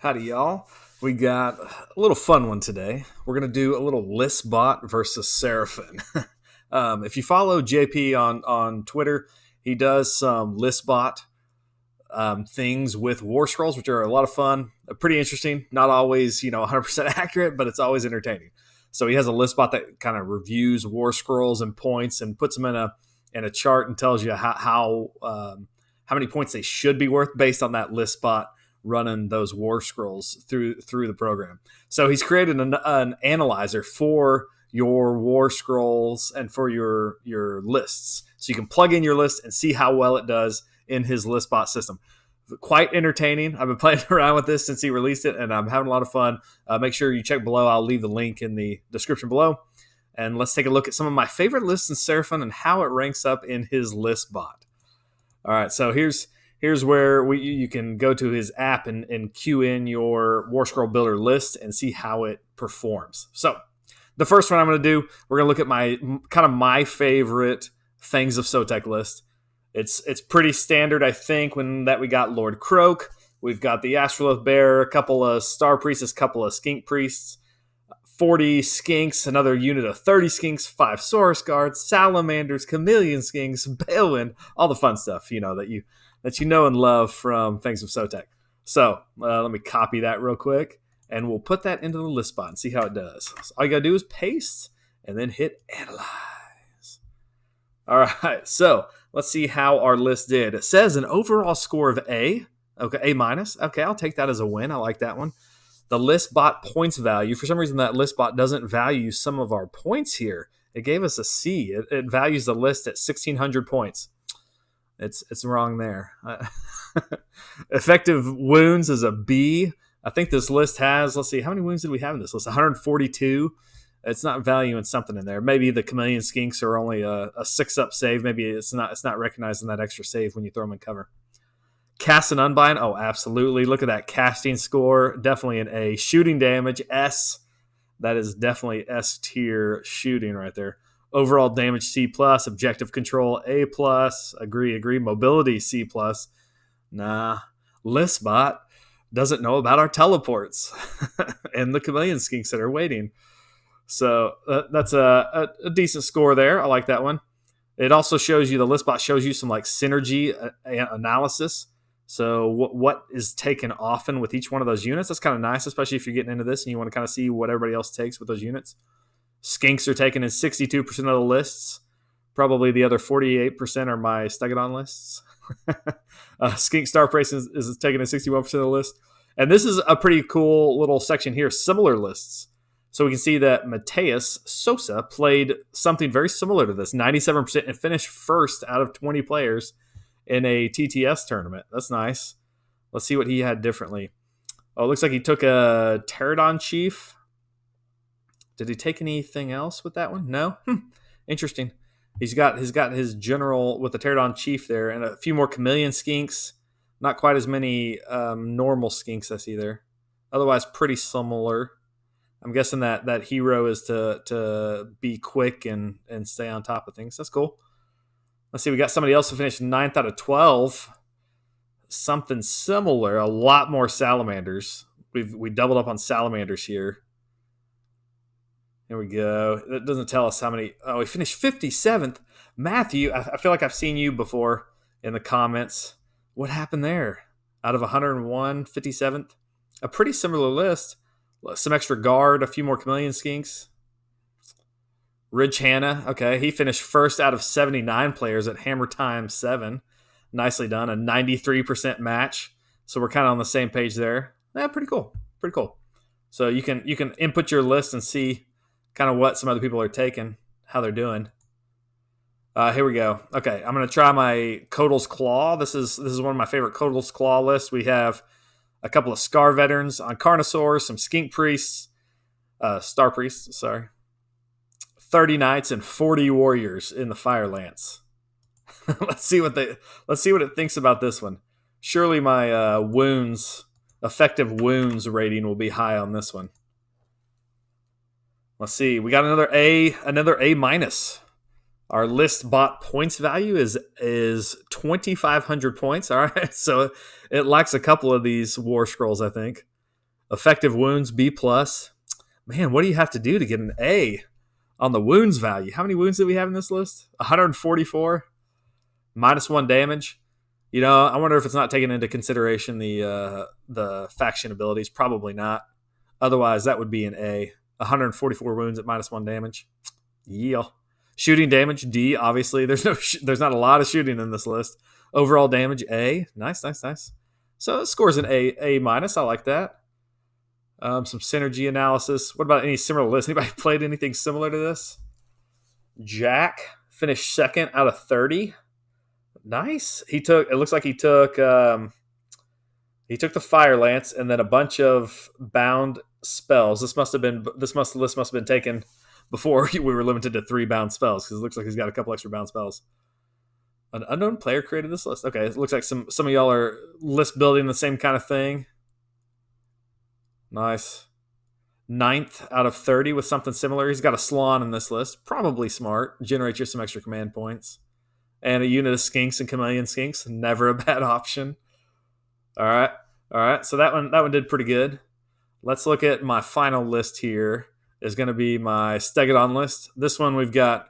Howdy, y'all. We got a little fun one today. We're going to do a little Listbot versus Seraphon. If you follow JP on Twitter, he does some Listbot things with War Scrolls, which are a lot of fun. Pretty interesting. Not always, 100% accurate, but it's always entertaining. So he has a Listbot that kind of reviews War Scrolls and points and puts them in a chart and tells you how many points they should be worth based on that Listbot running those War Scrolls through the program. So he's created an analyzer for your War Scrolls and for your lists. So you can plug in your list and see how well it does in his Listbot system. Quite entertaining. I've been playing around with this since he released it, and I'm having a lot of fun. Make sure you check below. I'll leave the link in the description below. And let's take a look at some of my favorite lists in Seraphon and how it ranks up in his Listbot. All right, so here's where you can go to his app and queue in your War Scroll Builder list and see how it performs. So the first one I'm going to do, we're going to look at my favorite Fangs of Sotek list. It's pretty standard, I think, that we got Lord Croak. We've got the Astrolith Bear, a couple of Star Priests, a couple of Skink Priests, 40 Skinks, another unit of 30 Skinks, 5 Saurus Guards, Salamanders, Chameleon Skinks, Balewind, all the fun stuff, that you know and love from Fangs of Sotek. So let me copy that real quick, and we'll put that into the Listbot and see how it does. So all you got to do is paste and then hit Analyze. All right, so let's see how our list did. It says an overall score of A. Okay, A minus. Okay, I'll take that as a win. I like that one. The Listbot points value. For some reason, that Listbot doesn't value some of our points here. It gave us a C. It values the list at 1,600 points. It's wrong there. Effective wounds is a B. I think this list has, let's see, how many wounds did we have in this list? 142. It's not valuing something in there. Maybe the Chameleon Skinks are only a 6-up save. Maybe it's not recognizing that extra save when you throw them in cover. Cast and Unbind. Oh, absolutely. Look at that casting score. Definitely an A. Shooting damage, S. That is definitely S tier shooting right there. Overall damage, C+. Objective control, A+. Agree. Mobility, C+. Nah. Listbot doesn't know about our teleports and the Chameleon Skinks that are waiting. So that's a decent score there. I like that one. It also shows you, the Listbot shows you some like synergy analysis. So what is taken often with each one of those units. That's kind of nice, especially if you're getting into this and you want to kind of see what everybody else takes with those units. Skinks are taken in 62% of the lists. Probably the other 48% are my Stegodon lists. Skink Star Price is taken in 61% of the list. And this is a pretty cool little section here, similar lists. So we can see that Mateus Sosa played something very similar to this, 97%, and finished first out of 20 players in a TTS tournament. That's nice. Let's see what he had differently. Oh, it looks like he took a Pterodon Chief. Did he take anything else with that one? No? Interesting. He's got his general with the Pterodon Chief there and a few more Chameleon Skinks. Not quite as many normal Skinks I see there. Otherwise, pretty similar. I'm guessing that hero is to be quick and stay on top of things. That's cool. Let's see. We got somebody else who finished 9th out of 12. Something similar. A lot more Salamanders. We doubled up on Salamanders here. Here we go. That doesn't tell us how many. Oh, we finished 57th. Matthew, I feel like I've seen you before in the comments. What happened there? Out of 101, 57th. A pretty similar list. Some extra guard, a few more Chameleon Skinks. Ridge Hanna, okay. He finished first out of 79 players at Hammer Time 7. Nicely done. A 93% match. So we're kind of on the same page there. Yeah, pretty cool. Pretty cool. So you can input your list and see kind of what some other people are taking, how they're doing. Here we go. Okay, I'm going to try my Koatls Claw. This is one of my favorite Koatls Claw lists. We have a couple of Scar Veterans on Carnosaur, some Skink Priests, Star Priests, sorry. 30 Knights and 40 Warriors in the Fire Lance. Let's see what it thinks about this one. Surely my effective wounds rating will be high on this one. Let's see. We got another A minus. Our Listbot points value is 2,500 points. All right, so it lacks a couple of these War Scrolls, I think. Effective wounds B plus. Man, what do you have to do to get an A on the wounds value? How many wounds did we have in this list? 144. -1 damage. You know, I wonder if it's not taking into consideration the faction abilities. Probably not. Otherwise, that would be an A. 144 wounds at -1 damage. Yeah. Shooting damage D. Obviously, there's not a lot of shooting in this list. Overall damage A. Nice. So it scores an A minus. I like that. Some synergy analysis. What about any similar lists? Anybody played anything similar to this? Jack finished second out of 30. Nice. It looks like he took the Fire Lance and then a bunch of bound spells. This list must have been taken before we were limited to 3 bound spells, because it looks like he's got a couple extra bound spells. An unknown player created this list. Okay, it looks like some of y'all are list building the same kind of thing. Nice. 9th out of 30 with something similar. He's got a Slon in this list. Probably smart. Generates you some extra command points. And a unit of Skinks and Chameleon Skinks. Never a bad option. All right. So that one did pretty good. Let's look at my final list here. Is going to be my Stegodon list. This one we've got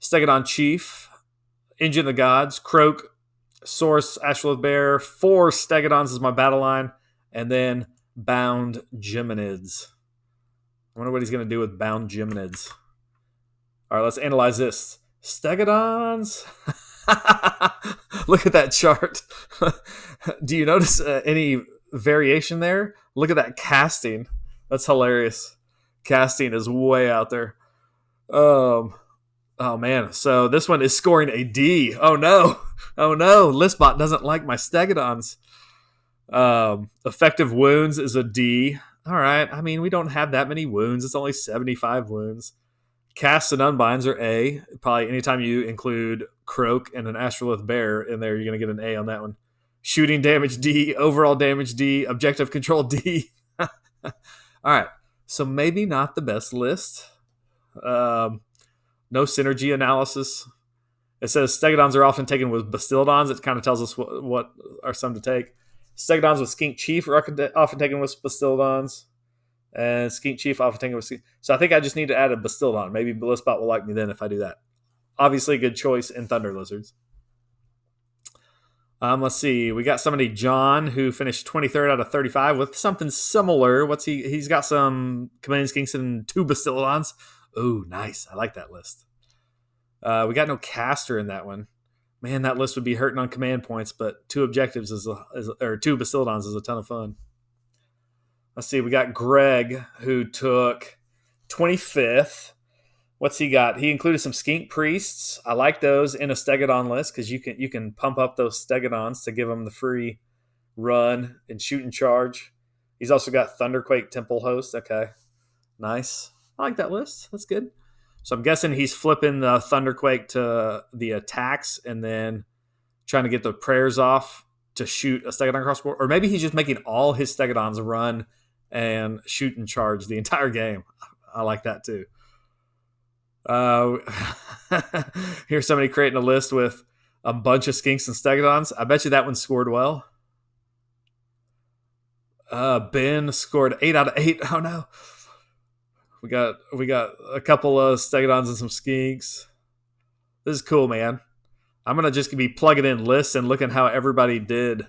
Stegodon Chief, Engine of the Gods, Croak, Source, Ashloth Bear, 4 Stegodons is my battle line, and then Bound Geminids. I wonder what he's going to do with Bound Geminids. All right, let's analyze this. Stegodons. Look at that chart. Do you notice any variation there? Look at that casting. That's hilarious. Casting is way out there. Oh man. So this one is scoring a D. Oh no. Listbot doesn't like my Stegodons. Effective wounds is a D. All right. I mean, we don't have that many wounds. It's only 75 wounds. Casts and unbinds are A. Probably anytime you include Croak and an Astrolith Bear in there, you're going to get an A on that one. Shooting damage D. Overall damage D. Objective control D. All right. So maybe not the best list. No synergy analysis. It says Stegodons are often taken with Bastildons. It kind of tells us what are some to take. Stegodons with Skink Chief are often taken with Bastildons. And Skink Chief often taken with Skink. So I think I just need to add a Bastildon. Maybe Listbot will like me then if I do that. Obviously a good choice in Thunder Lizards. Let's see. We got somebody, John, who finished 23rd out of 35 with something similar. He's got some Chameleon Skinks and 2 Bastildons. Oh, nice. I like that list. We got no caster in that one. Man, that list would be hurting on command points, but 2 objectives or 2 Bastildons is a ton of fun. Let's see. We got Greg, who took 25th. What's he got? He included some Skink Priests. I like those in a Stegodon list because you can pump up those Stegodons to give them the free run and shoot and charge. He's also got Thunderquake Temple Host. Okay, nice. I like that list. That's good. So I'm guessing he's flipping the Thunderquake to the attacks and then trying to get the prayers off to shoot a Stegodon crossbow. Or maybe he's just making all his Stegodons run and shoot and charge the entire game. I like that too. Here's somebody creating a list with a bunch of Skinks and Stegodons. I bet you that one scored well. Ben scored 8 out of 8. Oh no. We got a couple of Stegodons and some Skinks. This is cool, man. I'm gonna just be plugging in lists and looking how everybody did.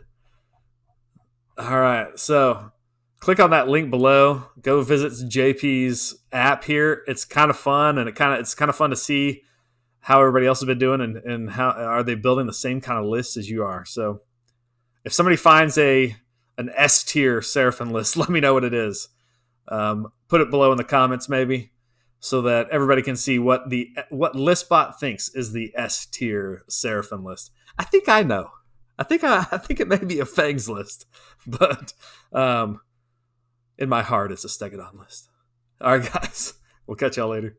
All right, so click on that link below. Go visit JP's app here. It's kind of fun, and it's kind of fun to see how everybody else has been doing and how are they building the same kind of lists as you are. So if somebody finds an S tier Seraphon list, let me know what it is. Put it below in the comments maybe, so that everybody can see what Listbot thinks is the S tier Seraphon list. I think I know. I think it may be a Fangs list, but in my heart, it's a Stegodon list. All right, guys. We'll catch y'all later.